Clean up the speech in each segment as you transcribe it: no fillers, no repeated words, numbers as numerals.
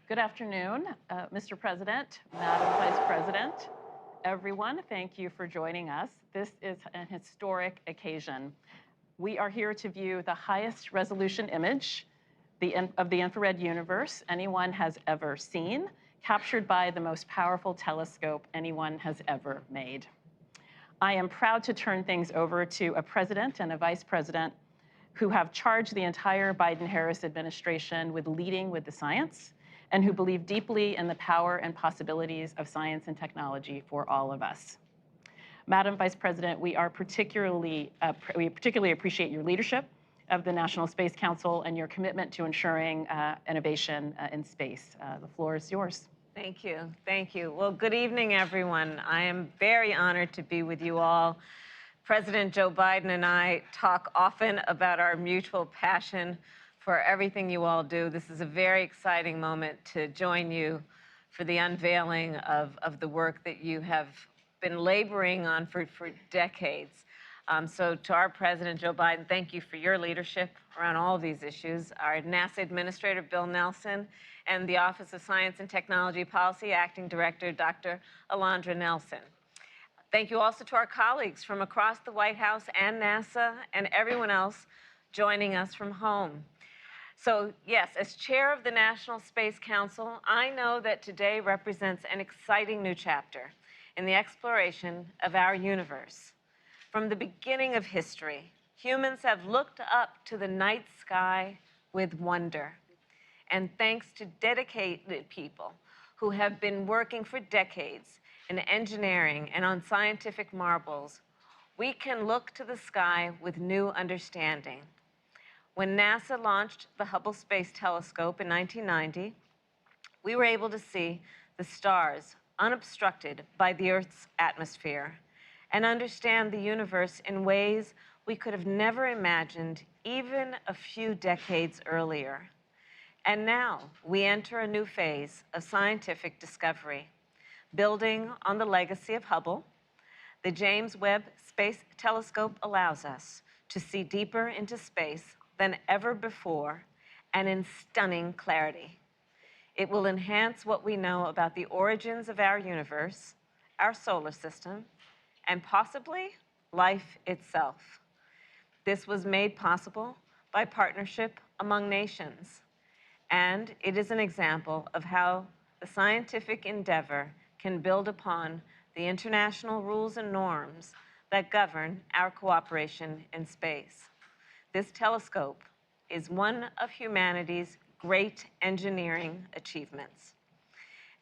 Good afternoon, Mr. President, Madam Vice President, everyone. Thank you for joining us. This is an historic occasion. We are here to view the highest resolution image of the infrared universe anyone has ever seen, captured by the most powerful telescope anyone has ever made. I am proud to turn things over to a president and a vice president who have charged the entire Biden-Harris administration with leading with the science and who believe deeply in the power and possibilities of science and technology for all of us. Madam Vice President, we particularly appreciate your leadership of the National Space Council and your commitment to ensuring innovation in space. The floor is yours. Thank you. Thank you. Well, good evening, everyone. I am very honored to be with you all. President Joe Biden and I talk often about our mutual passion for everything you all do. This is a very exciting moment to join you for the unveiling of the work that you have been laboring on for decades. So to our President Joe Biden, thank you for your leadership around all of these issues. Our NASA Administrator Bill Nelson and the Office of Science and Technology Policy Acting Director Dr. Alondra Nelson. Thank you also to our colleagues from across the White House and NASA and everyone else joining us from home. So yes, as chair of the National Space Council, I know that today represents an exciting new chapter in the exploration of our universe. From the beginning of history, humans have looked up to the night sky with wonder. And thanks to dedicated people who have been working for decades in engineering and on scientific marvels, we can look to the sky with new understanding. When NASA launched the Hubble Space Telescope in 1990, we were able to see the stars unobstructed by the Earth's atmosphere and understand the universe in ways we could have never imagined even a few decades earlier. And now we enter a new phase of scientific discovery. Building on the legacy of Hubble, the James Webb Space Telescope allows us to see deeper into space than ever before and in stunning clarity. It will enhance what we know about the origins of our universe, our solar system, and possibly life itself. This was made possible by partnership among nations, and it is an example of how the scientific endeavor can build upon the international rules and norms that govern our cooperation in space. This telescope is one of humanity's great engineering achievements.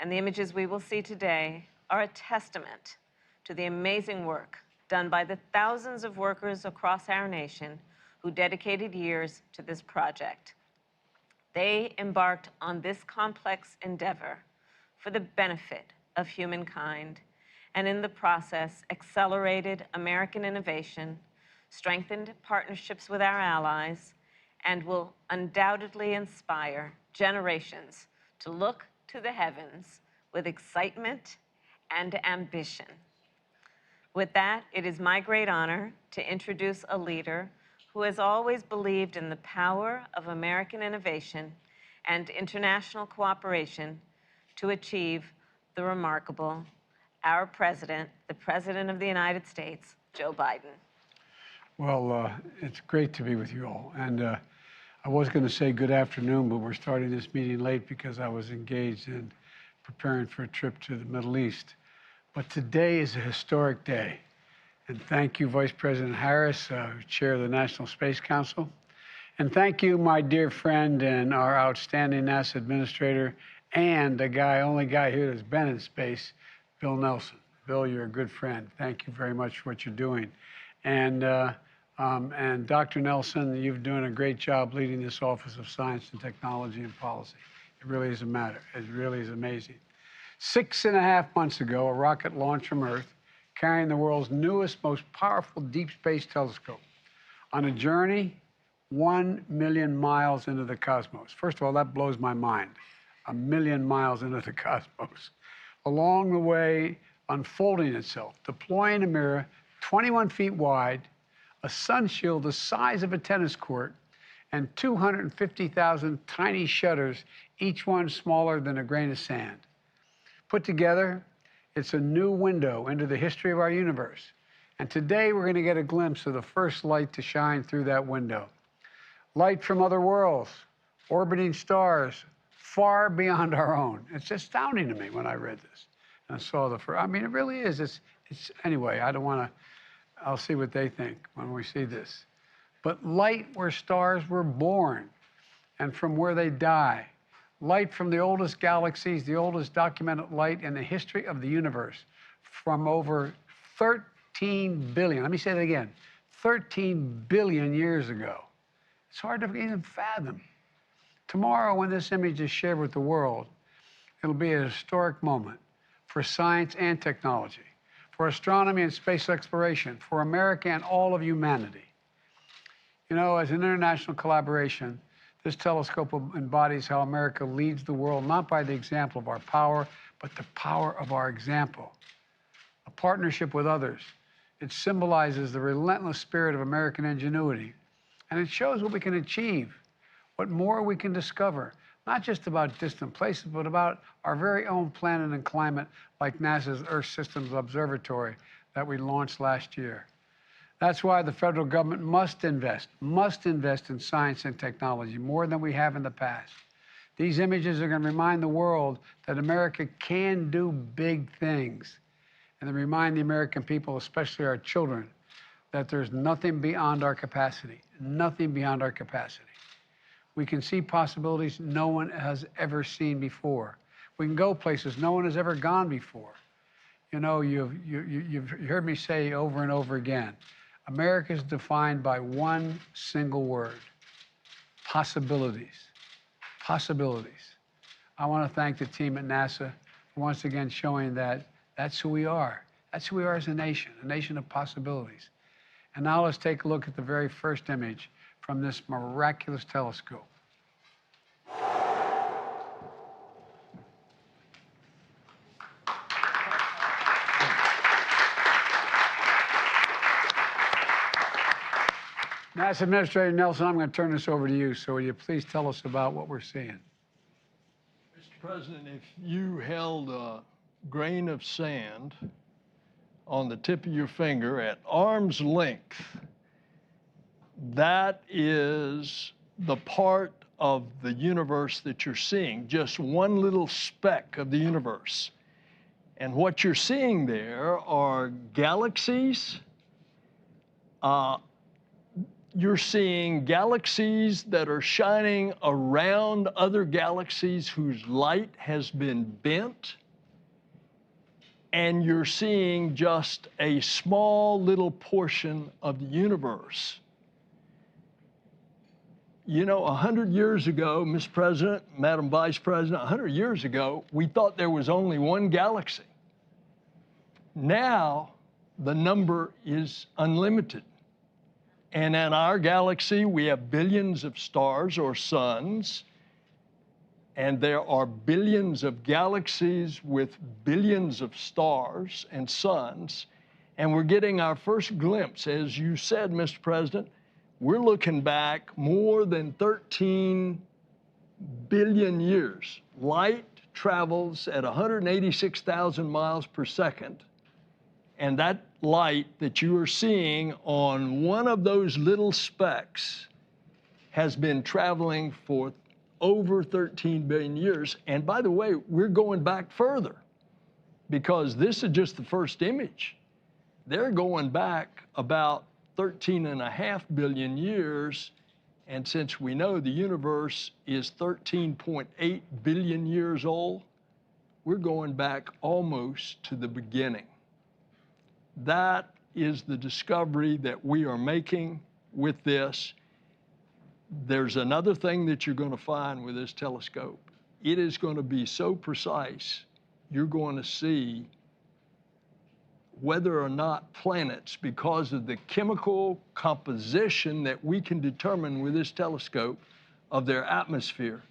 And the images we will see today are a testament to the amazing work done by the thousands of workers across our nation who dedicated years to this project. They embarked on this complex endeavor for the benefit of humankind, and in the process accelerated American innovation, strengthened partnerships with our allies, and will undoubtedly inspire generations to look to the heavens with excitement and ambition. With that, it is my great honor to introduce a leader who has always believed in the power of American innovation and international cooperation to achieve the remarkable, our president, the President of the United States, Joe Biden. Well, it's great to be with you all. And I was going to say good afternoon, but we're starting this meeting late because I was engaged in preparing for a trip to the Middle East. But today is a historic day. And thank you, Vice President Harris, Chair of the National Space Council. And thank you, my dear friend and our outstanding NASA Administrator, and the only guy here that's been in space, Bill Nelson. Bill, you're a good friend. Thank you very much for what you're doing. And Dr. Nelson, you've done a great job leading this Office of Science and Technology and Policy. It really is a matter. It really is amazing. 6.5 months ago, a rocket launched from Earth, carrying the world's newest, most powerful deep space telescope on a journey 1 million miles into the cosmos. First of all, that blows my mind. 1 million miles into the cosmos. Along the way, unfolding itself, deploying a mirror 21 feet wide, a sun shield the size of a tennis court, and 250,000 tiny shutters, each one smaller than a grain of sand. Put together, it's a new window into the history of our universe. And today we're going to get a glimpse of the first light to shine through that window. Light from other worlds, orbiting stars, far beyond our own. It's astounding to me when I read this and I saw the first. I mean, it really is. It's anyway, I don't want to, I'll see what they think when we see this. But light where stars were born and from where they die. Light from the oldest galaxies, the oldest documented light in the history of the universe, from over 13 billion, let me say that again, 13 billion years ago. It's hard to even fathom. Tomorrow, when this image is shared with the world, it'll be a historic moment for science and technology, for astronomy and space exploration, for America and all of humanity. You know, as an international collaboration, this telescope embodies how America leads the world, not by the example of our power, but the power of our example. A partnership with others. It symbolizes the relentless spirit of American ingenuity, and it shows what we can achieve, what more we can discover, not just about distant places, but about our very own planet and climate, like NASA's Earth Systems Observatory that we launched last year. That's why the federal government must invest in science and technology more than we have in the past. These images are going to remind the world that America can do big things. And they remind the American people, especially our children, that there's nothing beyond our capacity, nothing beyond our capacity. We can see possibilities no one has ever seen before. We can go places no one has ever gone before. You know, you've heard me say over and over again, America is defined by one single word: possibilities. Possibilities. I want to thank the team at NASA for once again showing that that's who we are. That's who we are as a nation of possibilities. And now let's take a look at the very first image from this miraculous telescope. NASA Administrator Nelson, I'm going to turn this over to you. So will you please tell us about what we're seeing? Mr. President, if you held a grain of sand on the tip of your finger at arm's length, that is the part of the universe that you're seeing, just one little speck of the universe. And what you're seeing there are galaxies. You're seeing galaxies that are shining around other galaxies whose light has been bent. And you're seeing just a small little portion of the universe. You know, 100 years ago, Mr. President, Madam Vice President, 100 years ago, we thought there was only one galaxy. Now, the number is unlimited. And in our galaxy, we have billions of stars or suns, and there are billions of galaxies with billions of stars and suns, and we're getting our first glimpse. As you said, Mr. President, we're looking back more than 13 billion years. Light travels at 186,000 miles per second, and that light that you are seeing on one of those little specks has been traveling for over 13 billion years. And by the way, we're going back further because this is just the first image. They're going back about 13.5 billion years. And since we know the universe is 13.8 billion years old, we're going back almost to the beginning. That is the discovery that we are making with this. There's another thing that you're going to find with this telescope. It is going to be so precise, you're going to see whether or not planets, because of the chemical composition that we can determine with this telescope of their atmosphere,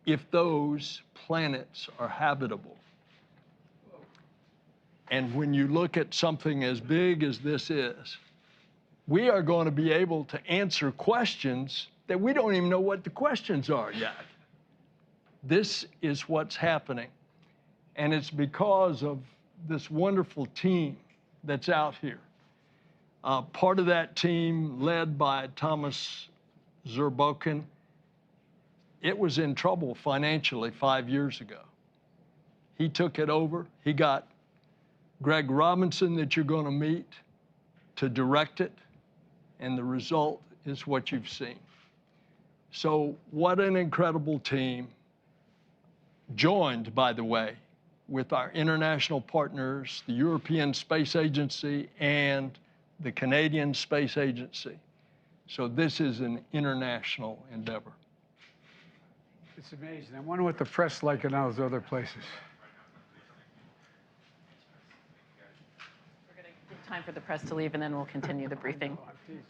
if those planets are habitable. And when you look at something as big as this is, we are going to be able to answer questions that we don't even know what the questions are yet. This is what's happening. And it's because of this wonderful team that's out here. Part of that team, led by Thomas Zurbuchen, it was in trouble financially 5 years ago. He took it over. He got Greg Robinson, that you're going to meet, to direct it, and the result is what you've seen. So what an incredible team, joined, by the way, with our international partners, the European Space Agency and the Canadian Space Agency. So this is an international endeavor. It's amazing. I wonder what the press like in those other places. We're going to give time for the press to leave, and then we'll continue the briefing. Oh, I'm teasing.